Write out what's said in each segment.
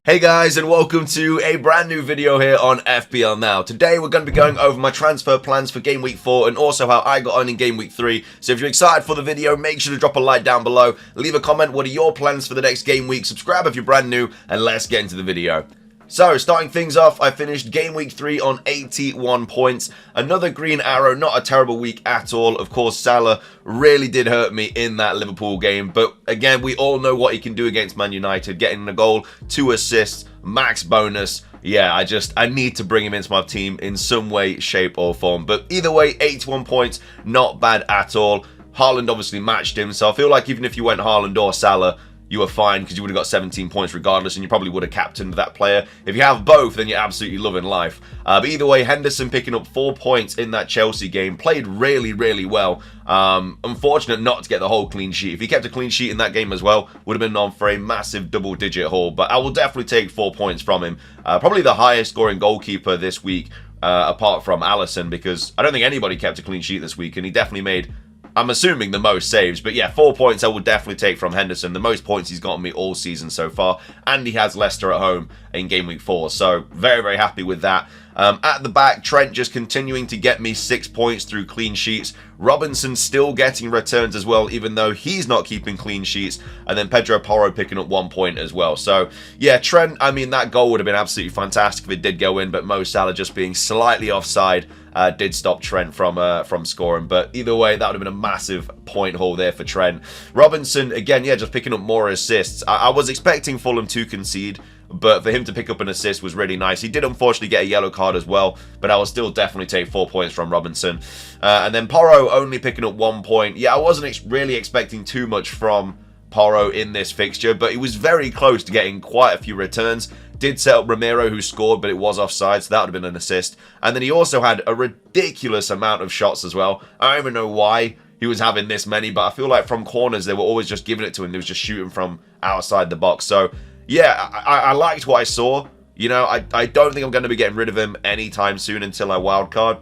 Hey guys, and welcome to a brand new video here on FPL Now. Today we're going to be going over my transfer plans for Game Week 4 and also how I got on in Game Week 3. So if you're excited for the video, make sure to drop a like down below, leave a comment, what are your plans for the next game week, subscribe if you're brand new, and let's get into the video. So, starting things off, I finished Game Week 3 on 81 points. Another green arrow, not a terrible week at all. Of course, Salah really did hurt me in that Liverpool game. But again, we all know what he can do against Man United. Getting a goal, 2 assists, max bonus. Yeah, I need to bring him into my team in some way, shape or form. But either way, 81 points, not bad at all. Haaland obviously matched him. So I feel like even if you went Haaland or Salah, you were fine because you would have got 17 points regardless, and you probably would have captained that player. If you have both, then you're absolutely loving life. But either way, Henderson picking up 4 points in that Chelsea game. Played really, really well. Unfortunate not to get the whole clean sheet. If he kept a clean sheet in that game as well, would have been on for a massive double-digit haul. But I will definitely take 4 points from him. Probably the highest scoring goalkeeper this week, apart from Alisson, because I don't think anybody kept a clean sheet this week, and he definitely made, I'm assuming, the most saves. But yeah, 4 points I will definitely take from Henderson. The most points he's gotten me all season so far. And he has Leicester at home in Game Week 4. So very, very happy with that. At the back, Trent just continuing to get me 6 points through clean sheets. Robinson still getting returns as well, even though he's not keeping clean sheets. And then Pedro Porro picking up 1 point as well. So yeah, Trent, I mean, that goal would have been absolutely fantastic if it did go in. But Mo Salah just being slightly offside did stop Trent from scoring. But either way, that would have been a massive point haul there for Trent. Robinson, again, yeah, just picking up more assists. I was expecting Fulham to concede, but for him to pick up an assist was really nice. He did unfortunately get a yellow card as well, but I will still definitely take 4 points from Robinson. And then Porro only picking up 1 point. Yeah, I wasn't really expecting too much from Porro in this fixture, but he was very close to getting quite a few returns. Did set up Romero, who scored, but it was offside, so that would have been an assist. And then he also had a ridiculous amount of shots as well. I don't even know why he was having this many, but I feel like from corners, they were always just giving it to him. They was just shooting from outside the box. So yeah, I liked what I saw. You know, I don't think I'm going to be getting rid of him anytime soon until I wildcard,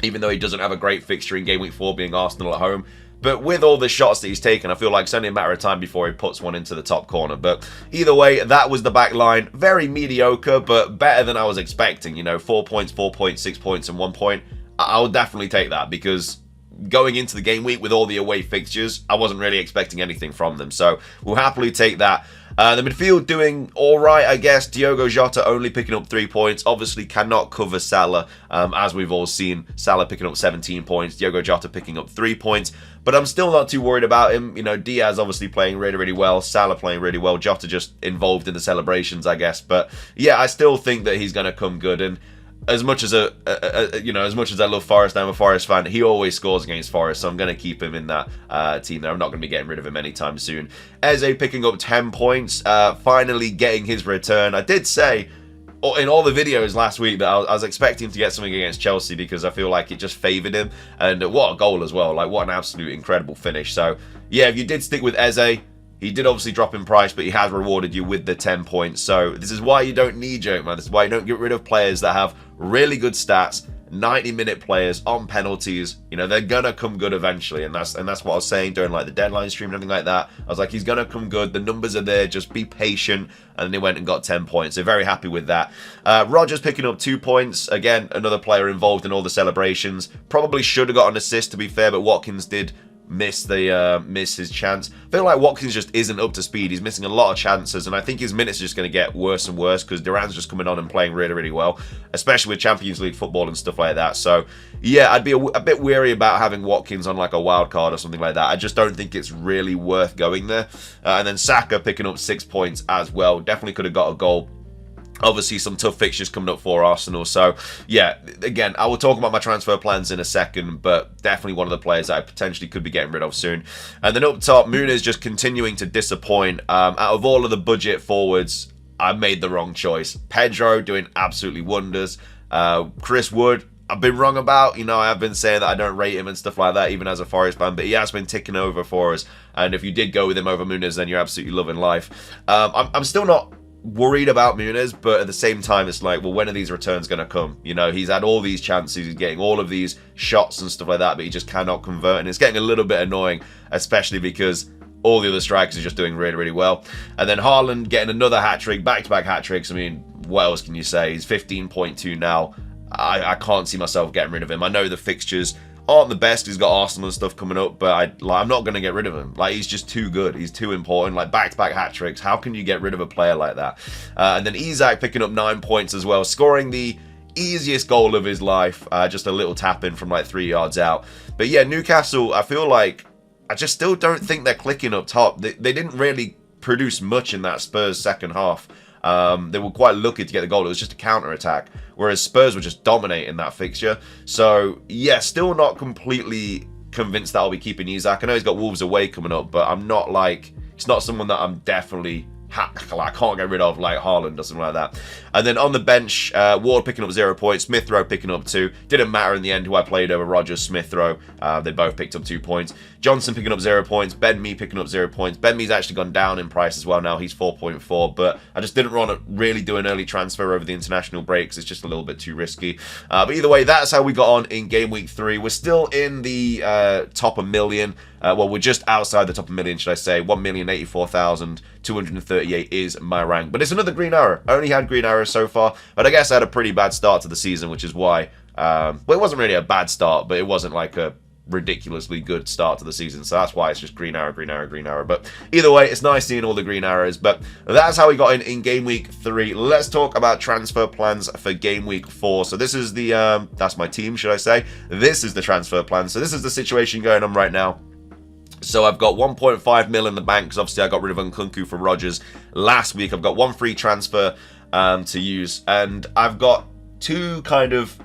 even though he doesn't have a great fixture in Game Week 4 being Arsenal at home. But with all the shots that he's taken, I feel like it's only a matter of time before he puts one into the top corner. But either way, that was the back line. Very mediocre, but better than I was expecting. You know, 4 points, 4 points, 6 points, and 1 point. I'll definitely take that because going into the game week with all the away fixtures, I wasn't really expecting anything from them. So we'll happily take that. The midfield doing all right, I guess. Diogo Jota only picking up 3 points. Obviously cannot cover Salah, as we've all seen. Salah picking up 17 points. Diogo Jota picking up 3 points. But I'm still not too worried about him. You know, Diaz obviously playing really, really well. Salah playing really well. Jota just involved in the celebrations, I guess. But yeah, I still think that he's going to come good. And as much as as much as I love Forest, I'm a Forest fan. He always scores against Forest, so I'm going to keep him in that team there. I'm not going to be getting rid of him anytime soon. Eze picking up 10 points, finally getting his return. I did say in all the videos last week that I was expecting to get something against Chelsea because I feel like it just favoured him. And what a goal as well. Like, what an absolute incredible finish. So yeah, if you did stick with Eze, he did obviously drop in price, but he has rewarded you with the 10 points. So this is why you don't knee-jerk, man. This is why you don't get rid of players that have really good stats, 90-minute players on penalties. You know, they're gonna come good eventually, and that's what I was saying during like the deadline stream and everything like that. I was like, he's gonna come good. The numbers are there. Just be patient. And then he went and got 10 points. So very happy with that. Rodgers picking up 2 points. Again, another player involved in all the celebrations. Probably should have got an assist, to be fair, but Watkins did miss his chance. I feel like Watkins just isn't up to speed. He's missing a lot of chances, and I think his minutes are just going to get worse and worse because Duran's just coming on and playing really, really well, especially with Champions League football and stuff like that. So yeah, I'd be a bit weary about having Watkins on like a wild card or something like that. I just don't think it's really worth going there. And then Saka picking up 6 points as well. Definitely could have got a goal. Obviously, some tough fixtures coming up for Arsenal. So, yeah, again, I will talk about my transfer plans in a second, but definitely one of the players that I potentially could be getting rid of soon. And then up top, Muniz just continuing to disappoint. Out of all of the budget forwards, I made the wrong choice. Pedro doing absolutely wonders. Chris Wood, I've been wrong about. You know, I have been saying that I don't rate him and stuff like that, even as a Forest fan, but he has been ticking over for us. And if you did go with him over Muniz, then you're absolutely loving life. I'm still not worried about Muniz, but at the same time it's like, well, when are these returns going to come? You know, he's had all these chances, he's getting all of these shots and stuff like that, but he just cannot convert, and it's getting a little bit annoying, especially because all the other strikers are just doing really, really well. And then Haaland getting another hat-trick, back-to-back hat-tricks. I mean, what else can you say? He's 15.2 now. I can't see myself getting rid of him. I know the fixtures aren't the best. He's got Arsenal and stuff coming up, but I'm not going to get rid of him. Like, he's just too good. He's too important. Like, back-to-back hat-tricks. How can you get rid of a player like that? And then Isak picking up 9 points as well, scoring the easiest goal of his life. Just a little tap-in from like 3 yards out. But yeah, Newcastle, I feel like I just still don't think they're clicking up top. They didn't really produce much in that Spurs second half. They were quite lucky to get the goal. It was just a counter-attack, whereas Spurs were just dominating that fixture. So, yeah, still not completely convinced that I'll be keeping Isak. I know he's got Wolves away coming up, but I'm not like... It's not someone that I'm definitely... I can't get rid of, like Haaland or something like that. And then on the bench, Ward picking up 0 points, Smith Rowe picking up 2. Didn't matter in the end who I played over, Rodgers, Smith Rowe. They both picked up 2 points. Johnson picking up 0 points, Ben Mee picking up 0 points. Ben Mee's actually gone down in price as well now. He's 4.4, but I just didn't want to really do an early transfer over the international breaks. It's just a little bit too risky. But either way, that's how we got on in Game Week 3. We're still in the top 1 million. Well, we're just outside the top 1 million, should I say. 1,084,238 is my rank. But it's another green arrow. I only had green arrows so far, but I guess I had a pretty bad start to the season, which is why... well, it wasn't really a bad start, but it wasn't like a ridiculously good start to the season, so that's why it's just green arrow, green arrow, green arrow. But either way, it's nice seeing all the green arrows. But that's how we got in Game Week 3. Let's talk about transfer plans for Game Week 4. So this is the... that's my team, should I say. This is the transfer plan. So this is the situation going on right now. So I've got 1.5 mil in the bank, because obviously I got rid of Nkunku for Rodgers last week. I've got 1 free transfer to use, and I've got 2 kind of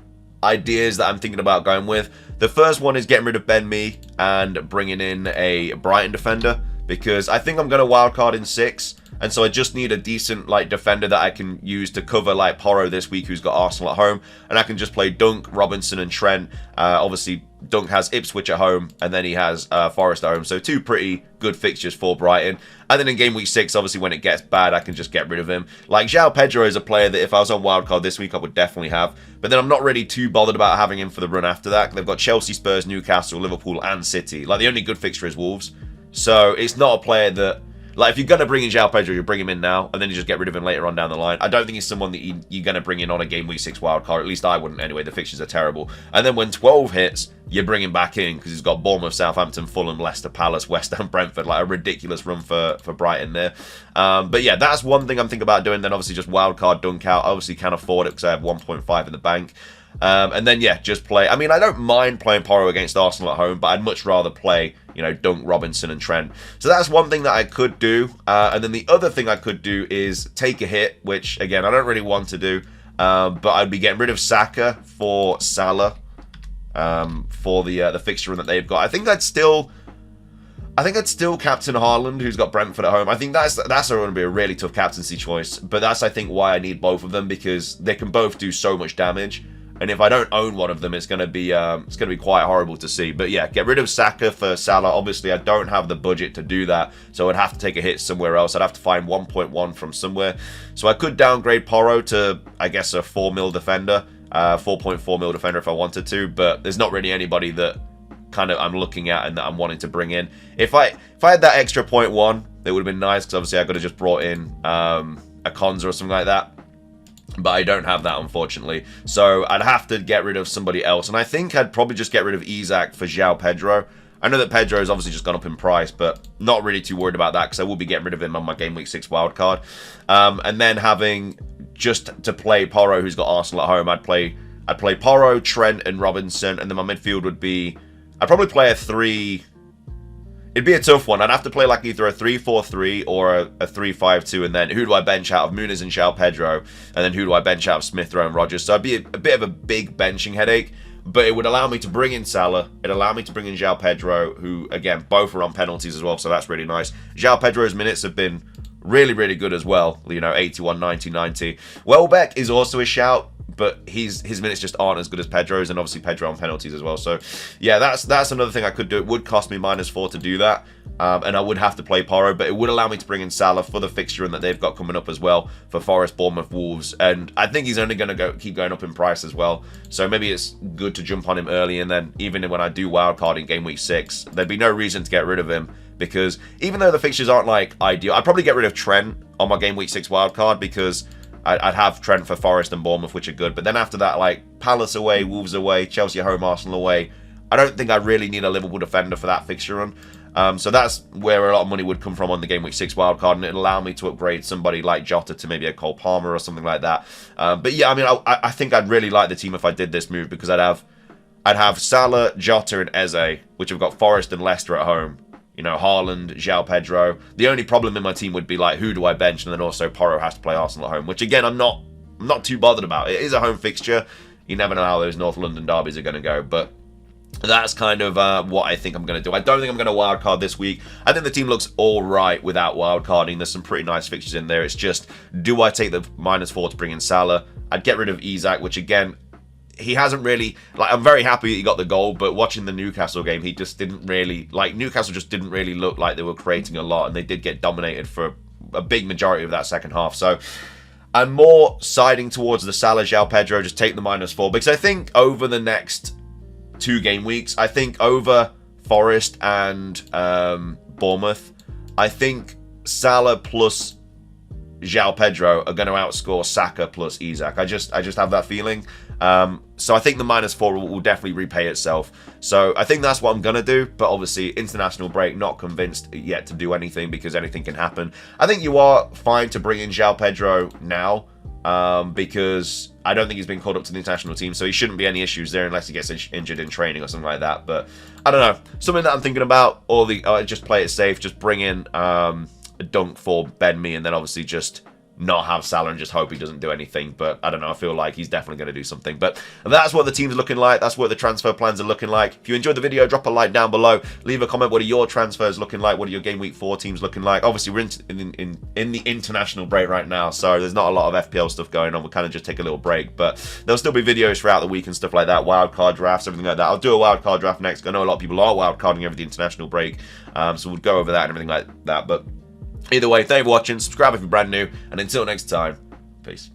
ideas that I'm thinking about going with. The first one is getting rid of Ben Mee and bringing in a Brighton defender, because I think I'm going to wildcard in 6, and so I just need a decent like defender that I can use to cover like Porro this week, who's got Arsenal at home, and I can just play Dunk, Robinson and Trent. Obviously Dunk has Ipswich at home, and then he has Forest at home, so 2 pretty good fixtures for Brighton. And then in Game Week 6, obviously when it gets bad, I can just get rid of him. Like, João Pedro is a player that if I was on wildcard this week, I would definitely have. But then I'm not really too bothered about having him for the run after that. They've got Chelsea, Spurs, Newcastle, Liverpool and City. Like, the only good fixture is Wolves. So it's not a player that... Like, if you're going to bring in João Pedro, you bring him in now, and then you just get rid of him later on down the line. I don't think he's someone that you're going to bring in on a Game Week 6 wildcard. At least I wouldn't anyway. The fixtures are terrible. And then when 12 hits, you bring him back in, because he's got Bournemouth, Southampton, Fulham, Leicester, Palace, West Ham, Brentford. Like, a ridiculous run for Brighton there. But yeah, that's one thing I'm thinking about doing. Then obviously just wildcard Dunk out. I obviously can't afford it because I have 1.5 in the bank. And then, yeah, just play... I mean, I don't mind playing Porro against Arsenal at home, but I'd much rather play, you know, Dunk, Robinson and Trent. So that's one thing that I could do. And then the other thing I could do is take a hit, which, again, I don't really want to do. But I'd be getting rid of Saka for Salah for the fixture run that they've got. I think I'd still captain Haaland, who's got Brentford at home. I think that's going to be a really tough captaincy choice. But that's, I think, why I need both of them, because they can both do so much damage. And if I don't own one of them, it's going to be quite horrible to see. But yeah, get rid of Saka for Salah. Obviously, I don't have the budget to do that, so I'd have to take a hit somewhere else. I'd have to find 1.1 from somewhere. So I could downgrade Porro to, I guess, a 4 mil defender, 4.4 mil defender if I wanted to. But there's not really anybody that kind of I'm looking at and that I'm wanting to bring in. If I had that extra 0.1, it would have been nice, because obviously I could have just brought in a Konza or something like that. But I don't have that, unfortunately. So I'd have to get rid of somebody else. And I think I'd probably just get rid of Isak for João Pedro. I know that Pedro has obviously just gone up in price, but not really too worried about that, because I will be getting rid of him on my Game Week 6 wildcard. And then having just to play Porro, who's got Arsenal at home, I'd play Porro, Trent and Robinson. And then my midfield would be... I'd probably play a 3... It'd be a tough one. I'd have to play like either a 3-4-3 or a 3-5-2, and then who do I bench out of Muniz and João Pedro, and then who do I bench out of Smith Rowe and Rodgers? So it'd be a bit of a big benching headache, but it would allow me to bring in Salah. It'd allow me to bring in João Pedro, who, again, both are on penalties as well, so that's really nice. João Pedro's minutes have been really, really good as well. You know, 81, 90, 90. Welbeck is also a shout, but but his minutes just aren't as good as Pedro's, and obviously Pedro on penalties as well. So yeah, that's another thing I could do. It would cost me -4 to do that, and I would have to play Porro, but it would allow me to bring in Salah for the fixture that they've got coming up as well for Forest, Bournemouth, Wolves, and I think he's only going to keep going up in price as well. So maybe it's good to jump on him early, and then even when I do wildcard in game week 6, there'd be no reason to get rid of him, because even though the fixtures aren't like ideal, I'd probably get rid of Trent on my game week 6 wildcard, because I'd have Trent for Forest and Bournemouth, which are good. But then after that, like Palace away, Wolves away, Chelsea at home, Arsenal away, I don't think I really need a Liverpool defender for that fixture run. So that's where a lot of money would come from on the game week 6 wildcard, and it'd allow me to upgrade somebody like Jota to maybe a Cole Palmer or something like that. But yeah, I mean, I think I'd really like the team if I did this move, because I'd have Salah, Jota, and Eze, which have got Forest and Leicester at home. You know, Haaland, João Pedro. The only problem in my team would be like, who do I bench? And then also Porro has to play Arsenal at home, which again, I'm not too bothered about. It is a home fixture. You never know how those North London derbies are going to go, but that's kind of what I think I'm going to do. I don't think I'm going to wildcard this week. I think the team looks all right without wildcarding. There's some pretty nice fixtures in there. It's just, do I take the -4 to bring in Salah? I'd get rid of Isak, which again, he hasn't really, like, I'm very happy he got the goal, but watching the Newcastle game, he just didn't really, like, Newcastle just didn't really look like they were creating a lot, and they did get dominated for a big majority of that second half. So I'm more siding towards the Salah, João Pedro, just take the -4, because I think over the next 2 game weeks, I think over Forest and Bournemouth, I think Salah plus João Pedro are going to outscore Saka plus Isak. I just have that feeling. So I think the -4 will definitely repay itself. So I think that's what I'm going to do. But obviously, international break, not convinced yet to do anything, because anything can happen. I think you are fine to bring in João Pedro now, because I don't think he's been called up to the international team. So he shouldn't be any issues there unless he gets injured in training or something like that. But I don't know. Something that I'm thinking about, or just play it safe. Just bring in a dunk for Ben Mee, and then obviously just not have Salah and just hope he doesn't do anything. But I don't know, I feel like he's definitely going to do something. But that's what the team's looking like. That's what the transfer plans are looking like. If you enjoyed the video, drop a like down below. Leave a comment. What are your transfers looking like? What are your game week 4 teams looking like? Obviously, we're in the international break right now, so there's not a lot of FPL stuff going on. We'll kind of just take a little break, but there'll still be videos throughout the week and stuff like that. Wildcard drafts, everything like that. I'll do a wildcard draft next. I know a lot of people are wildcarding over the international break, so we'll go over that and everything like that. But either way, thank you for watching. Subscribe if you're brand new, and until next time, peace.